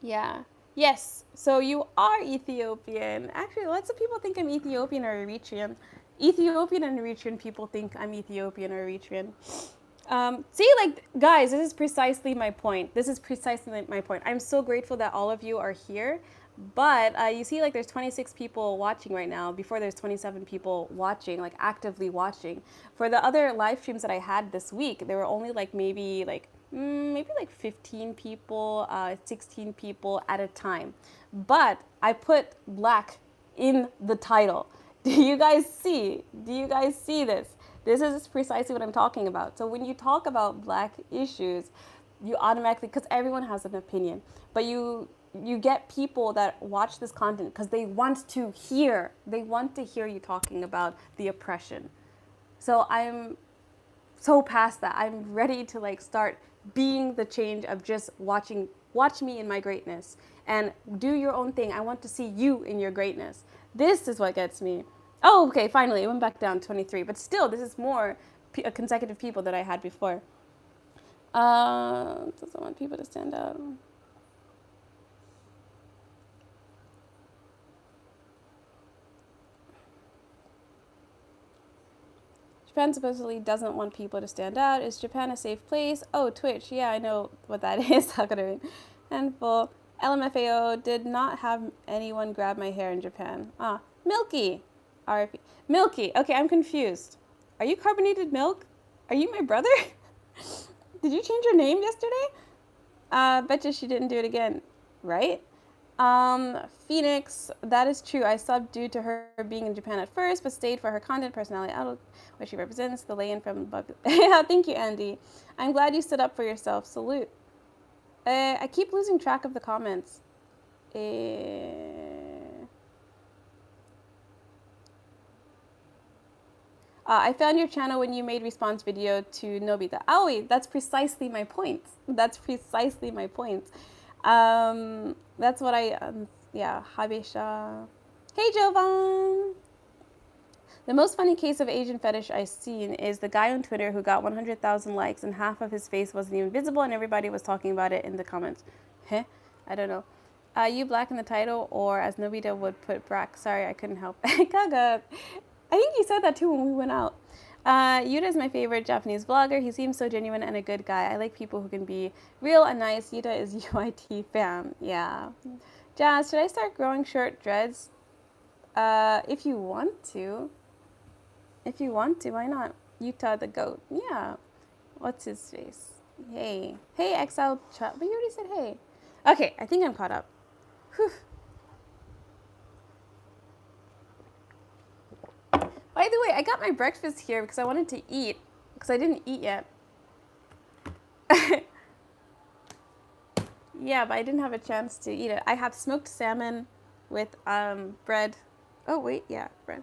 Yeah. Yes. So you are Ethiopian. Actually, lots of people think I'm Ethiopian or Eritrean. Ethiopian and Eritrean people think I'm Ethiopian or Eritrean. See, like, guys, this is precisely my point. This is precisely my point. I'm so grateful that all of you are here. But you see, like, there's 26 people watching right now. Before, there's 27 people watching, like, actively watching. For the other live streams that I had this week, there were only, like, maybe 15 people, 16 people at a time. But I put black in the title. Do you guys see? Do you guys see this? This is precisely what I'm talking about. So when you talk about black issues, you automatically, because everyone has an opinion, but you get people that watch this content because they want to hear you talking about the oppression. So I'm so past that. I'm ready to like start being the change of just watch me in my greatness and do your own thing. I want to see you in your greatness. This is what gets me. Oh, okay, finally, it went back down to 23. But still, this is more consecutive people that I had before. Doesn't want people to stand out. Japan supposedly doesn't want people to stand out. Is Japan a safe place? Oh, Twitch. Yeah, I know what that is. How could I mean? Handful. LMFAO did not have anyone grab my hair in Japan. Milky. RIP. Milky. Okay, I'm confused. Are you carbonated milk? Are you my brother? Did you change your name yesterday? Betcha she didn't do it again. Right? Phoenix, that is true. I subbed due to her being in Japan at first, but stayed for her content, personality, outlook, what she represents, the lay-in from above. Thank you, Andy. I'm glad you stood up for yourself. Salute. I keep losing track of the comments. I found your channel when you made response video to Nobita. Aoi, that's precisely my point. That's precisely my point. That's what yeah, Habesha. Hey, Jovan! The most funny case of Asian fetish I've seen is the guy on Twitter who got 100,000 likes and half of his face wasn't even visible and everybody was talking about it in the comments. Heh? I don't know. You black in the title, or as Nobita would put, Brack. Sorry, I couldn't help. Kaga. I think you said that too when we went out. Yuta is my favorite Japanese vlogger. He seems so genuine and a good guy. I like people who can be real and nice. Yuta is UIT fam. Yeah. Jazz, should I start growing short dreads? If you want to. If you want to, why not? Yuta the goat. Yeah. What's his face? Hey. Hey, Exile Chat. But you already said hey. Okay, I think I'm caught up. Whew. By the way, I got my breakfast here because I wanted to eat, because I didn't eat yet. Yeah, but I didn't have a chance to eat it. I have smoked salmon with bread. Oh, wait, yeah, bread.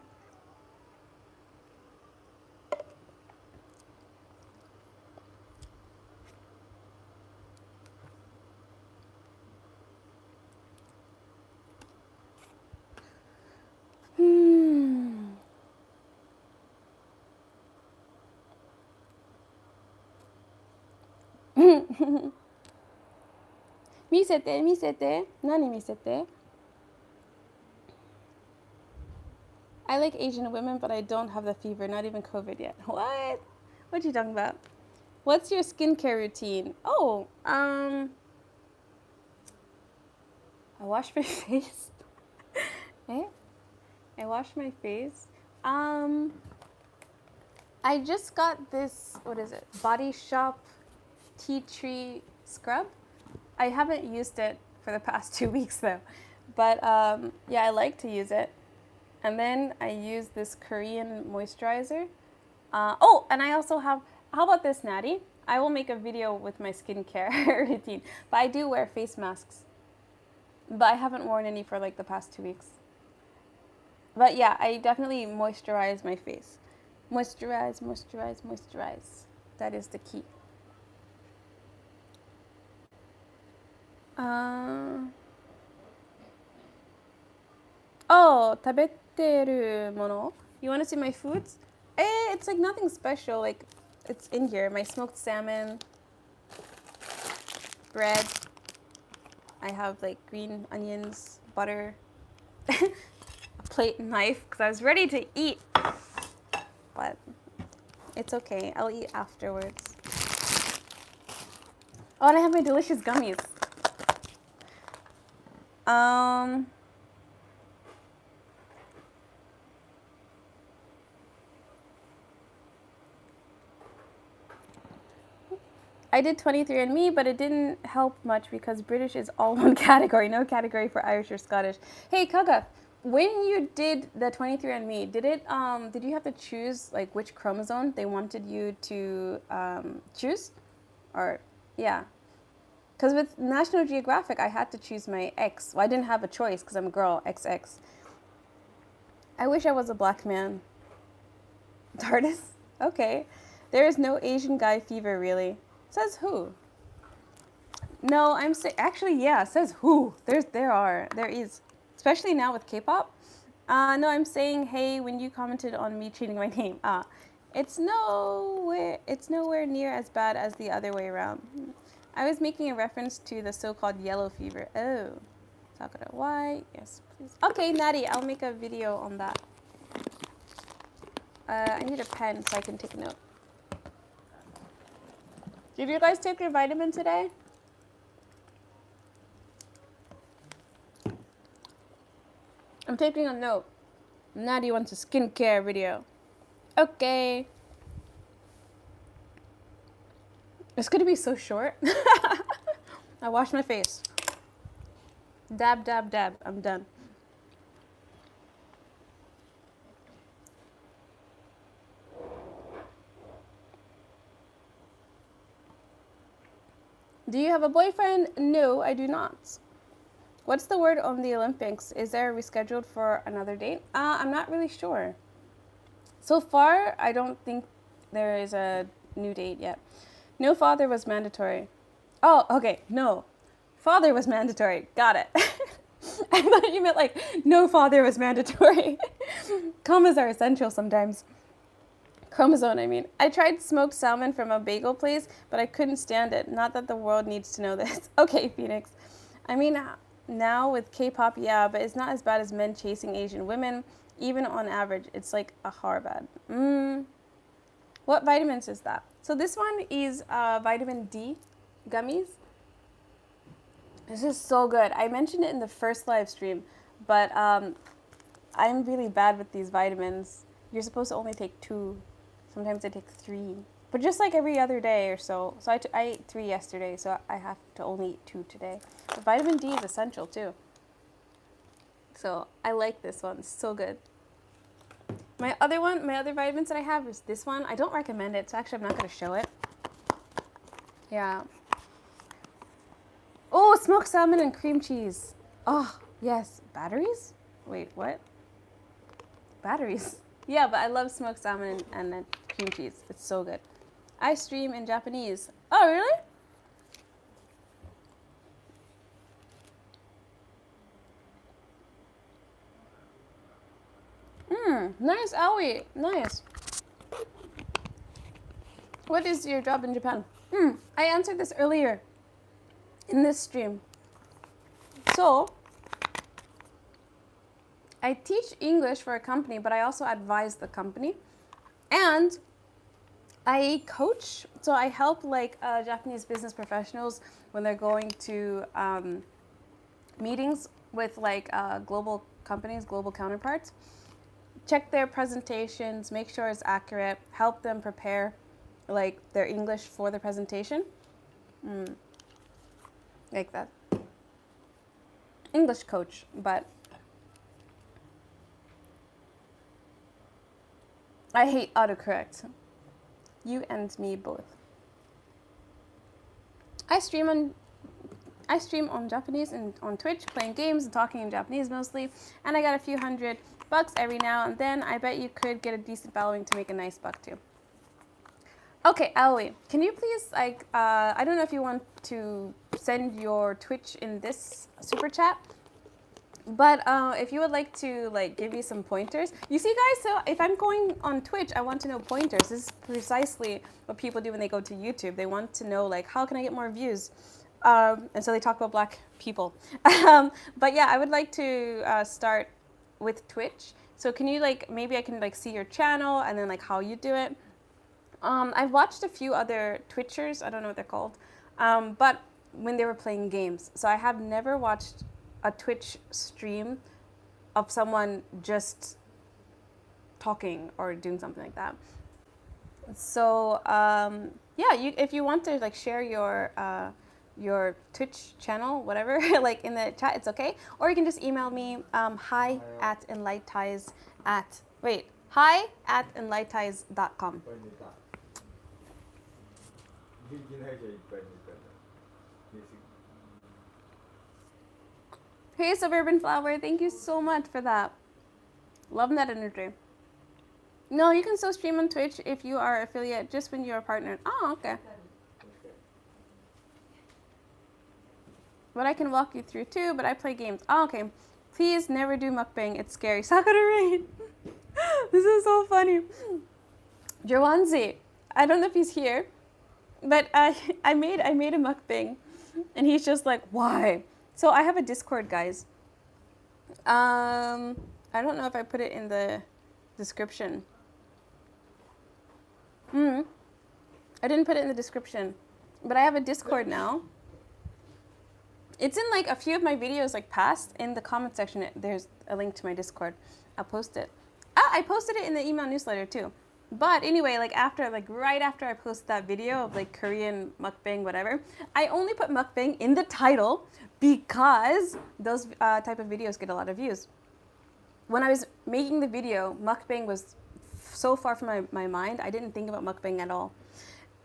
Misete, misete. Nani misete? I like Asian women, but I don't have the fever, not even COVID yet. What? What are you talking about? What's your skincare routine? Oh, I wash my face. Eh? I wash my face. I just got this, what is it? Body Shop Tea Tree Scrub. I haven't used it for the past 2 weeks though. But yeah, I like to use it. And then I use this Korean moisturizer. Oh, and I also have, how about this, Natty? I will make a video with my skincare routine. But I do wear face masks. But I haven't worn any for like the past 2 weeks. But yeah, I definitely moisturize my face. Moisturize, moisturize, moisturize. That is the key. Oh, 食べてるもの? You want to see my foods? It's like nothing special. Like, it's in here. My smoked salmon, bread. I have like green onions, butter, a plate and knife because I was ready to eat. But it's okay. I'll eat afterwards. Oh, and I have my delicious gummies. I did 23andMe, but it didn't help much because British is all one category, no category for Irish or Scottish. Hey, Kaga, when you did the 23andMe, did you have to choose like which chromosome they wanted you to choose? Or, yeah. Because with National Geographic, I had to choose my X. Well, I didn't have a choice because I'm a girl, XX. I wish I was a black man. TARDIS? Okay. There is no Asian guy fever, really. Says who? No, I'm saying, actually, yeah, says who. There is. Especially now with K-pop. No, I'm saying, hey, when you commented on me changing my name. It's nowhere near as bad as the other way around. I was making a reference to the so-called yellow fever. Oh, Sakura, why? Yes, please. Okay, Natty, I'll make a video on that. I need a pen so I can take a note. Did you guys take your vitamin today? I'm taking a note. Natty wants a skincare video. Okay. It's gonna be so short. I wash my face. Dab, dab, dab. I'm done. Do you have a boyfriend? No, I do not. What's the word on the Olympics? Is there rescheduled for another date? I'm not really sure. So far, I don't think there is a new date yet. No father was mandatory. Oh, okay, no. Father was mandatory. Got it. I thought you meant like no father was mandatory. Commas are essential sometimes. Chromosome, I mean. I tried smoked salmon from a bagel place, but I couldn't stand it. Not that the world needs to know this. Okay, Phoenix. I mean, now with K-pop, yeah, but it's not as bad as men chasing Asian women. Even on average, it's like a harbad. What vitamins is that? So this one is vitamin D gummies. This is so good. I mentioned it in the first live stream, but I'm really bad with these vitamins. You're supposed to only take 2. Sometimes I take 3. But just like every other day or so. So I ate 3 yesterday, so I have to only eat 2 today. But vitamin D is essential too. So I like this one. It's so good. My other vitamins that I have is this one. I don't recommend it, so actually I'm not going to show it. Yeah. Oh, smoked salmon and cream cheese. Oh, yes. Batteries? Wait, what? Batteries. Yeah, but I love smoked salmon and cream cheese. It's so good. I stream in Japanese. Oh, really? Nice, Aoi. Nice. What is your job in Japan? I answered this earlier in this stream. So, I teach English for a company, but I also advise the company. And I coach, so I help like Japanese business professionals when they're going to meetings with like global companies, global counterparts. Check their presentations, make sure it's accurate, help them prepare like their English for the presentation. Like that. English coach, but I hate autocorrect. You and me both. I stream on Japanese and on Twitch, playing games and talking in Japanese mostly, and I got a few $100 every now and then. I bet you could get a decent following to make a nice buck too. Okay, Aoi, can you please, like, I don't know if you want to send your Twitch in this super chat, but if you would like to, like, give me some pointers. You see, guys, so if I'm going on Twitch, I want to know pointers. This is precisely what people do when they go to YouTube. They want to know, like, how can I get more views? And so they talk about black people. But yeah, I would like to start with Twitch. So can you, like, maybe I can, like, see your channel and then, like, how you do it. I've watched a few other Twitchers, I don't know what they're called, but when they were playing games. So I have never watched a Twitch stream of someone just talking or doing something like that. So yeah, if you want to like share your Twitch channel, whatever, like in the chat, it's okay. Or you can just email me hi@enlightize.com. Hey, Suburban Flower, thank you so much for that. Love that energy. No, you can still stream on Twitch if you are affiliate, just when you're a partner. Oh, okay. But I can walk you through too, but I play games. Oh, okay. Please never do mukbang, it's scary. Sakura Rain. This is so funny. Jawanzi, I don't know if he's here, but I made a mukbang, and he's just like, why? So I have a Discord, guys. I don't know if I put it in the description. I didn't put it in the description, but I have a Discord now. It's in like a few of my videos, like past, in the comment section. There's a link to my Discord. I'll post it. I posted it in the email newsletter too. But anyway, like right after I posted that video of like Korean mukbang, whatever, I only put mukbang in the title because those type of videos get a lot of views. When I was making the video, mukbang was so far from my mind, I didn't think about mukbang at all.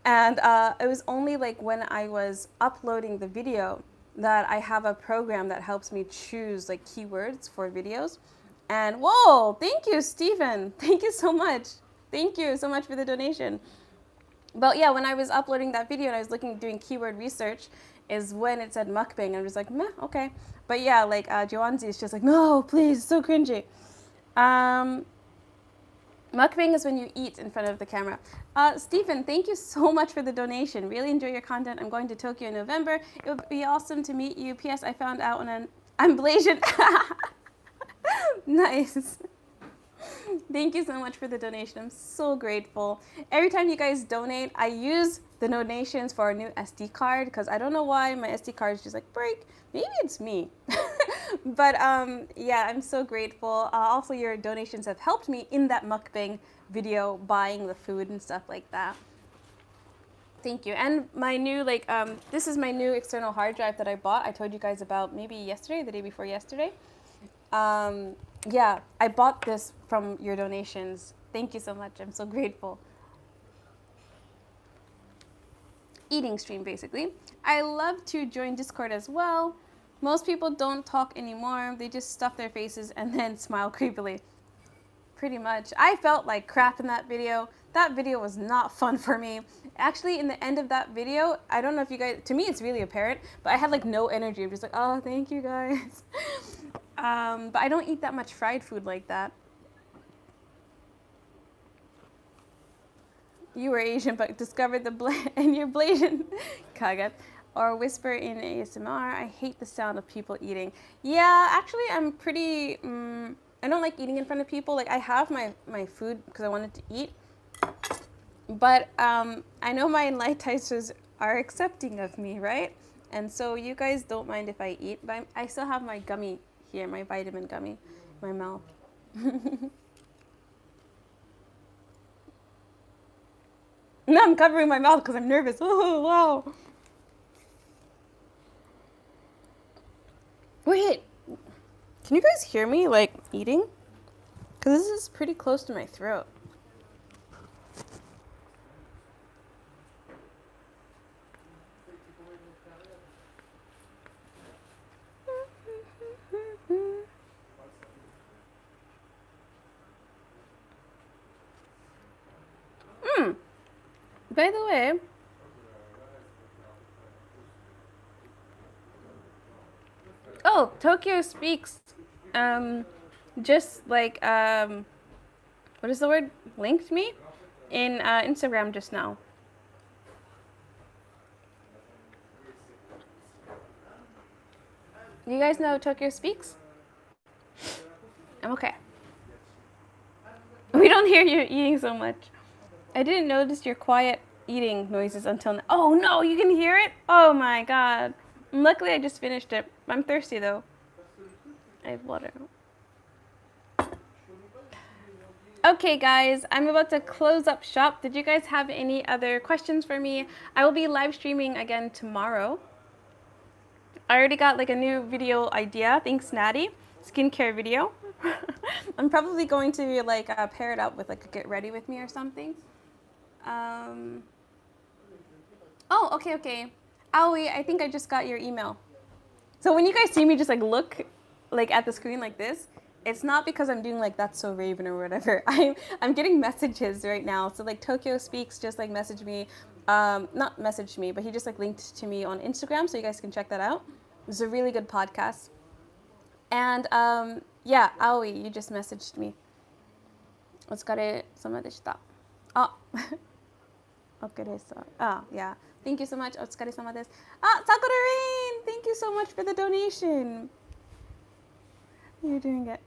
And it was only like when I was uploading the video that I have a program that helps me choose like keywords for videos. And whoa, thank you, Stephen. Thank you so much. Thank you so much for the donation. But yeah, when I was uploading that video and I was doing keyword research, is when it said mukbang, and I was like, meh, okay. But yeah, like Joanzi is just like, no, please, so cringy. Mukbang is when you eat in front of the camera. Stephen, thank you so much for the donation. Really enjoy your content. I'm going to Tokyo in November. It would be awesome to meet you. P.S. I found out when I'm Blasian. Nice. Thank you so much for the donation. I'm so grateful. Every time you guys donate, I use the donations for a new SD card because I don't know why my SD card is just like break. Maybe it's me. But yeah, I'm so grateful. Also, your donations have helped me in that mukbang video, buying the food and stuff like that. Thank you. And my new, this is my new external hard drive that I bought. I told you guys about maybe yesterday, the day before yesterday. Yeah, I bought this from your donations. Thank you so much. I'm so grateful. Eating stream, basically. I love to join Discord as well. Most people don't talk anymore. They just stuff their faces and then smile creepily. Pretty much. I felt like crap in that video. That video was not fun for me. Actually, in the end of that video, I don't know if you guys, to me it's really apparent, but I had like no energy. I'm just like, oh, thank you guys. But I don't eat that much fried food like that. You were Asian, but discovered and you're Blasian. Kagat. Or whisper in ASMR. I hate the sound of people eating. Yeah, actually, I'm pretty. I don't like eating in front of people. Like I have my food because I wanted to eat. But I know my ENLIGHTIZers are accepting of me, right? And so you guys don't mind if I eat, but I still have my gummy here, my vitamin gummy, in my mouth. Now I'm covering my mouth because I'm nervous. Oh, wow. Wait, can you guys hear me, like, eating? Because this is pretty close to my throat. By the way, oh, Tokyo Speaks, just like, what is the word? Linked me in Instagram just now. You guys know Tokyo Speaks? Okay. We don't hear you eating so much. I didn't notice your quiet eating noises until now. Oh no, you can hear it? Oh my god. Luckily I just finished it. I'm thirsty though. I have water. Okay guys, I'm about to close up shop. Did you guys have any other questions for me? I will be live streaming again tomorrow. I already got like a new video idea. Thanks, Natty. Skincare video. I'm probably going to like pair it up with like a get ready with me or something. Oh, okay. Aoi, I think I just got your email. So when you guys see me just like look like at the screen like this, it's not because I'm doing like That's So Raven or whatever. I'm getting messages right now. So like Tokyo Speaks just like messaged me, not messaged me, but he just like linked to me on Instagram, so you guys can check that out. It's a really good podcast. And yeah, Aoi, you just messaged me. お疲れ様でした。あ、お疲れ様。Ah, yeah. Thank you so much. お疲れ様です。Ah, Sakura Rain! Thank you so much for the donation. You're doing it.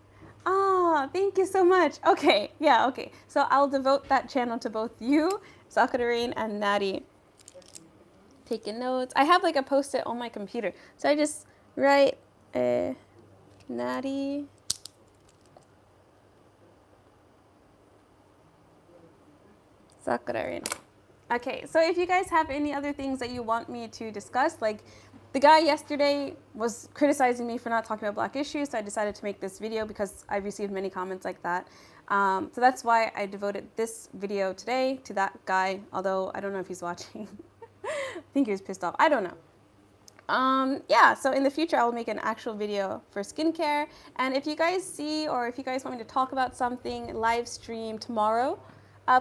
Ah, thank you so much. Okay, yeah, okay. So I'll devote that channel to both you, Sakura Rain, and Natty. Taking notes. I have like a post-it on my computer. So I just write Natty. Sakura Rain. Okay, so if you guys have any other things that you want me to discuss, like the guy yesterday was criticizing me for not talking about Black issues, so I decided to make this video because I received many comments like that. So that's why I devoted this video today to that guy, although I don't know if he's watching. I think he was pissed off. I don't know. Yeah, so in the future, I will make an actual video for skincare. And if you guys see, or if you guys want me to talk about something, live stream tomorrow,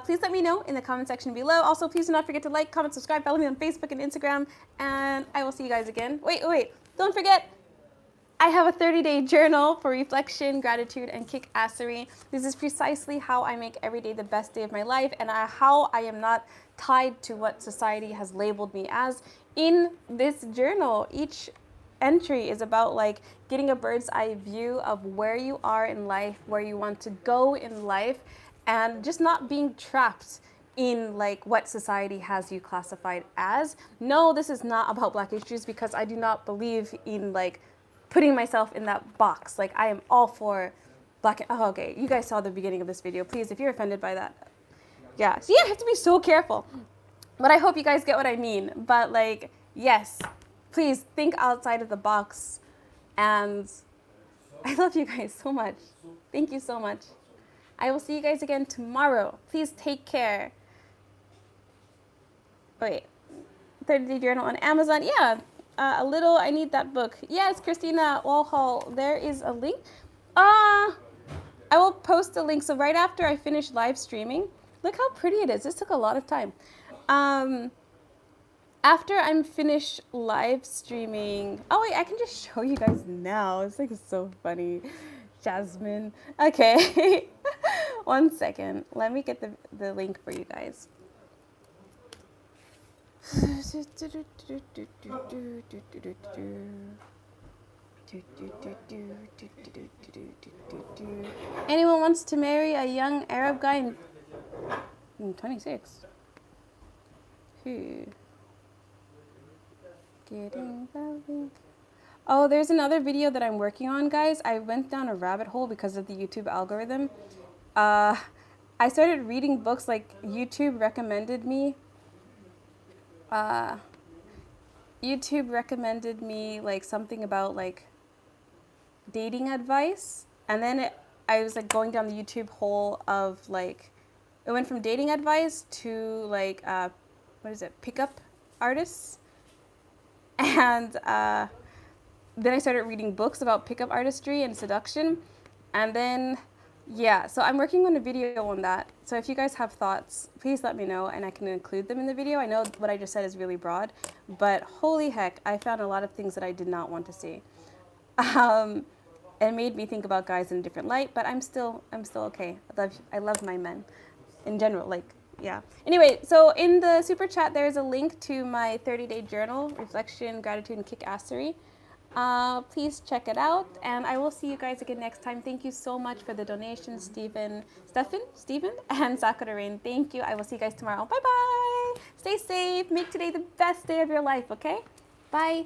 Please let me know in the comment section below. Also, please do not forget to like, comment, subscribe, follow me on Facebook and Instagram, and I will see you guys again. Wait, don't forget, I have a 30-day journal for reflection, gratitude, and kick-assery. This is precisely how I make every day the best day of my life, and how I am not tied to what society has labeled me as. In this journal, each entry is about like getting a bird's eye view of where you are in life, where you want to go in life, and just not being trapped in like what society has you classified as. No, this is not about Black issues, because I do not believe in like putting myself in that box. Like, I am all for Black. Oh, okay, you guys saw the beginning of this video. Please, if you're offended by that, yeah. See, I have to be so careful. But I hope you guys get what I mean. But like, yes, please think outside of the box. And I love you guys so much. Thank you so much. I will see you guys again tomorrow. Please take care. Wait, 30-day journal on Amazon. Yeah. A little, I need that book. Yes, Christina Walhall, there is a link. I will post a link. So right after I finish live streaming, look how pretty it is. This took a lot of time. After I'm finished live streaming, oh wait, I can just show you guys now. It's like so funny. Jasmine. Okay, 1 second. Let me get the link for you guys. Anyone wants to marry a young Arab guy in 26? Who? Getting the link. Oh, there's another video that I'm working on, guys. I went down a rabbit hole because of the YouTube algorithm. I started reading books, like YouTube recommended me. YouTube recommended me like something about like dating advice, and then I was like going down the YouTube hole of like, it went from dating advice to like what is it, pickup artists, and then I started reading books about pickup artistry and seduction, and then yeah, so I'm working on a video on that. So if you guys have thoughts, please let me know and I can include them in the video. I know what I just said is really broad, but holy heck, I found a lot of things that I did not want to see. It made me think about guys in a different light, but I'm still okay. I love my men in general, like, yeah. Anyway, so in the super chat, there's a link to my 30-day journal, reflection, gratitude, and kick-assery. Please check it out, and I will see you guys again next time. Thank you so much for the donation, Stephen, and Sakura Rain. Thank you. I will see you guys tomorrow. Bye-bye. Stay safe. Make today the best day of your life, okay? Bye.